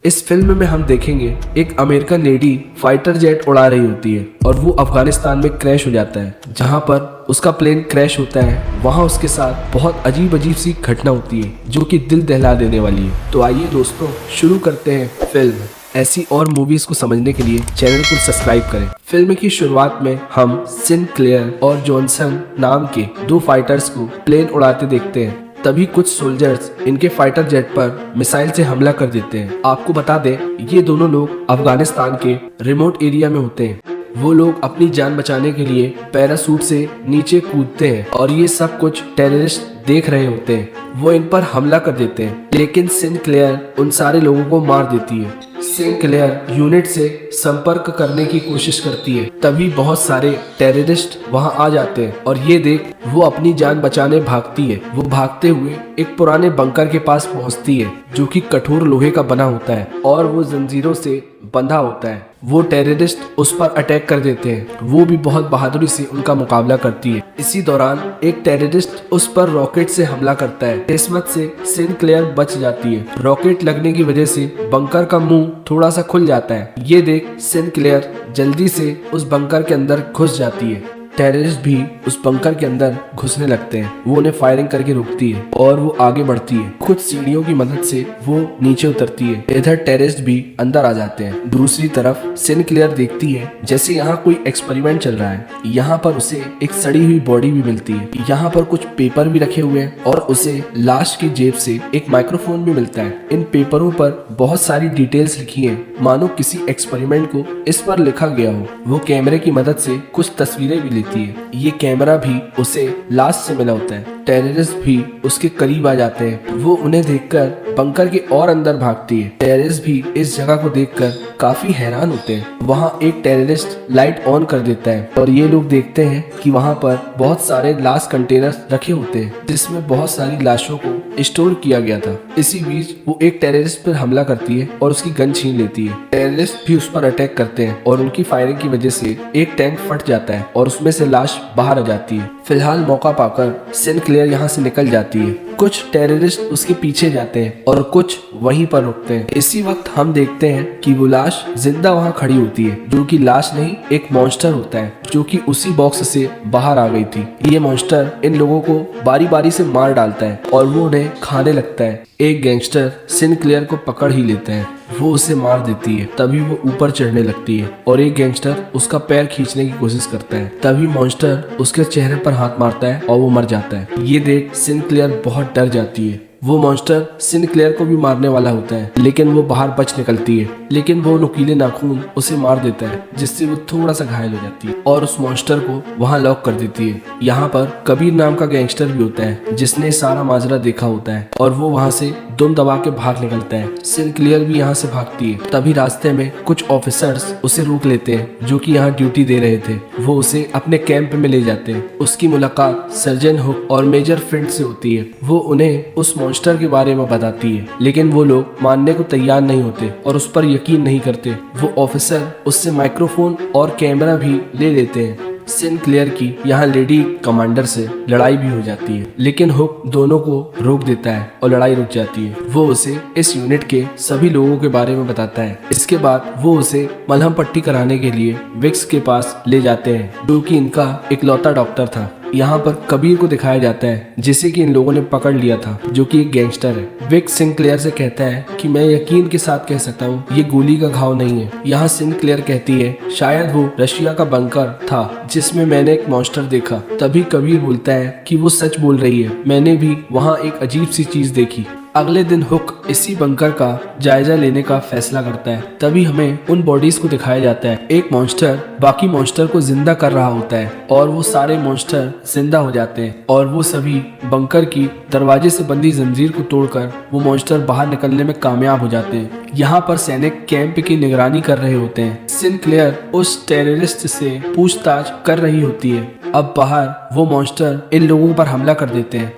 इस फिल्म में हम देखेंगे एक अमेरिकन लेडी फाइटर जेट उड़ा रही होती है और वो अफगानिस्तान में क्रैश हो जाता है। जहाँ पर उसका प्लेन क्रैश होता है वहाँ उसके साथ बहुत अजीब अजीब सी घटना होती है जो कि दिल दहला देने वाली है। तो आइए दोस्तों शुरू करते हैं फिल्म। ऐसी और मूवीज को समझने के लिए चैनल को सब्सक्राइब करें। फिल्म की शुरुआत में हम सिनक्लेयर और जॉनसन नाम के दो फाइटर्स को प्लेन उड़ाते देखते हैं। तभी कुछ सोल्जर्स इनके फाइटर जेट पर मिसाइल से हमला कर देते हैं। आपको बता दें ये दोनों लोग अफगानिस्तान के रिमोट एरिया में होते हैं। वो लोग अपनी जान बचाने के लिए पैरासूट से नीचे कूदते हैं और ये सब कुछ टेररिस्ट देख रहे होते हैं। वो इन पर हमला कर देते हैं लेकिन सिनक्लेयर उन सारे लोगों को मार देती है। सिनक्लेयर यूनिट से संपर्क करने की कोशिश करती है। तभी बहुत सारे टेररिस्ट वहां आ जाते हैं और ये देख वो अपनी जान बचाने भागती है। वो भागते हुए एक पुराने बंकर के पास पहुंचती है जो कि कठोर लोहे का बना होता है और वो जंजीरों से बंधा होता है। वो टेररिस्ट उस पर अटैक कर देते हैं। वो भी बहुत बहादुरी से उनका मुकाबला करती है। इसी दौरान एक टेररिस्ट उस पर रॉकेट से हमला करता है। किस्मत से सिनक्लेयर बच जाती है। रॉकेट लगने की वजह से बंकर का मुंह थोड़ा सा खुल जाता है। ये देख सिनक्लेयर जल्दी से उस बंकर के अंदर घुस जाती है। टेररिस्ट भी उस बंकर के अंदर घुसने लगते हैं। वो उन्हें फायरिंग करके रोकती है और वो आगे बढ़ती है। कुछ सीढ़ियों की मदद से वो नीचे उतरती है। इधर टेररिस्ट भी अंदर आ जाते हैं। दूसरी तरफ सिनक्लेयर देखती है जैसे यहाँ कोई एक्सपेरिमेंट चल रहा है। यहाँ पर उसे एक सड़ी हुई बॉडी भी मिलती है। यहाँ पर कुछ पेपर भी रखे हुए हैं और उसे लाश की जेब से एक माइक्रोफोन भी मिलता है। इन पेपरों पर बहुत सारी डिटेल्स लिखी है मानो किसी एक्सपेरिमेंट को इस पर लिखा गया हो। वो कैमरे की मदद से कुछ तस्वीरें भी लेती है। ये कैमरा भी उसे लाश से मिला होता है। टेररिस्ट भी उसके करीब आ जाते हैं। वो उन्हें देखकर बंकर के और अंदर भागती है। टेररिस्ट भी इस जगह को देखकर काफी हैरान होते हैं। वहाँ एक टेररिस्ट लाइट ऑन कर देता है और ये लोग देखते हैं कि वहाँ पर बहुत सारे लाश कंटेनर रखे होते हैं जिसमें बहुत सारी लाशों को स्टोर किया गया था। इसी बीच वो एक टेररिस्ट पर हमला करती है और उसकी गन छीन लेती है। टेररिस्ट भी उस पर अटैक करते हैं और उनकी फायरिंग की वजह से एक टैंक फट जाता है और उसमें से लाश बाहर आ जाती है। फिलहाल मौका पाकर सिनक्लेयर यहाँ से निकल जाती है। कुछ टेररिस्ट उसके पीछे जाते हैं और कुछ वहीं पर रुकते हैं। इसी वक्त हम देखते हैं कि वो लाश जिंदा वहाँ खड़ी होती है जो कि लाश नहीं एक मॉन्स्टर होता है जो कि उसी बॉक्स से बाहर आ गई थी। ये मॉन्स्टर इन लोगों को बारी बारी से मार डालता है और वो उन्हें खाने लगता है। एक गैंगस्टर सिनक्लेयर को पकड़ ही लेता है। वो उसे मार देती है। तभी वो ऊपर चढ़ने लगती है और एक गैंगस्टर उसका पैर खींचने की कोशिश करता है। तभी मॉन्स्टर उसके चेहरे पर हाथ मारता है और वो मर जाता है। ये देख सिनक्लेयर बहुत डर जाती है। वो मॉन्स्टर सिनक्लेयर को भी मारने वाला होता है लेकिन वो बाहर बच निकलती है। लेकिन वो नुकीले नाखून उसे मार देता है जिससे वो थोड़ा सा घायल हो जाती है और उस मॉन्स्टर को वहाँ लॉक कर देती है। यहाँ पर कबीर नाम का गैंगस्टर भी होता है जिसने सारा माजरा देखा होता है और वो वहाँ से दुम दबा के भाग निकलता है। सिनक्लेयर भी यहाँ से भागती है। तभी रास्ते में कुछ ऑफिसर्स उसे रोक लेते हैं जो कि यहाँ ड्यूटी दे रहे थे। वो उसे अपने कैंप में ले जाते हैं। उसकी मुलाकात सर्जन हुक और मेजर फ्लिंट से होती है। वो उन्हें उस मॉन्स्टर के बारे में बताती है लेकिन वो लोग मानने को तैयार नहीं होते और उस पर यकीन नहीं करते। वो ऑफिसर उससे माइक्रोफोन और कैमरा भी ले लेते हैं। सिनक्लेयर की यहाँ लेडी कमांडर से लड़ाई भी हो जाती है लेकिन हुक दोनों को रोक देता है और लड़ाई रुक जाती है। वो उसे इस यूनिट के सभी लोगों के बारे में बताता है। इसके बाद वो उसे मलहम पट्टी कराने के लिए विक्स के पास ले जाते हैं जो कि इनका इकलौता डॉक्टर था। यहाँ पर कबीर को दिखाया जाता है जिसे कि इन लोगों ने पकड़ लिया था जो कि एक गैंगस्टर है। विक्स सिनक्लेयर से कहता है कि मैं यकीन के साथ कह सकता हूँ ये गोली का घाव नहीं है। यहाँ सिनक्लेयर कहती है शायद वो रशिया का बंकर था जिसमें मैंने एक मॉन्स्टर देखा। तभी कबीर बोलता है कि वो सच बोल रही है, मैंने भी वहाँ एक अजीब सी चीज देखी। अगले दिन हुक इसी बंकर का जायजा लेने का फैसला करता है। तभी हमें उन बॉडीज को दिखाया जाता है। एक मॉन्स्टर बाकी मॉन्स्टर को जिंदा कर रहा होता है और वो सारे मॉन्स्टर जिंदा हो जाते हैं और वो सभी बंकर की दरवाजे से बंधी जंजीर को तोड़कर वो मॉन्स्टर बाहर निकलने में कामयाब हो जाते हैं। यहाँ पर सैनिक कैंप की निगरानी कर रहे होते हैं। सिनक्लेयर उस टेररिस्ट से पूछताछ कर रही होती है। अब बाहर वो मॉन्स्टर इन लोगों पर हमला कर देते हैं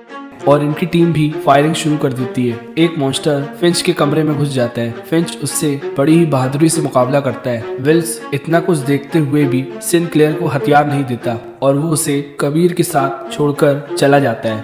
और इनकी टीम भी फायरिंग शुरू कर देती है। एक मॉन्स्टर फिंच के कमरे में घुस जाता है। फिंच उससे बड़ी ही बहादुरी से मुकाबला करता है। विल्स इतना कुछ देखते हुए भी सिनक्लेयर को हथियार नहीं देता और वो उसे कबीर के साथ छोड़कर चला जाता है।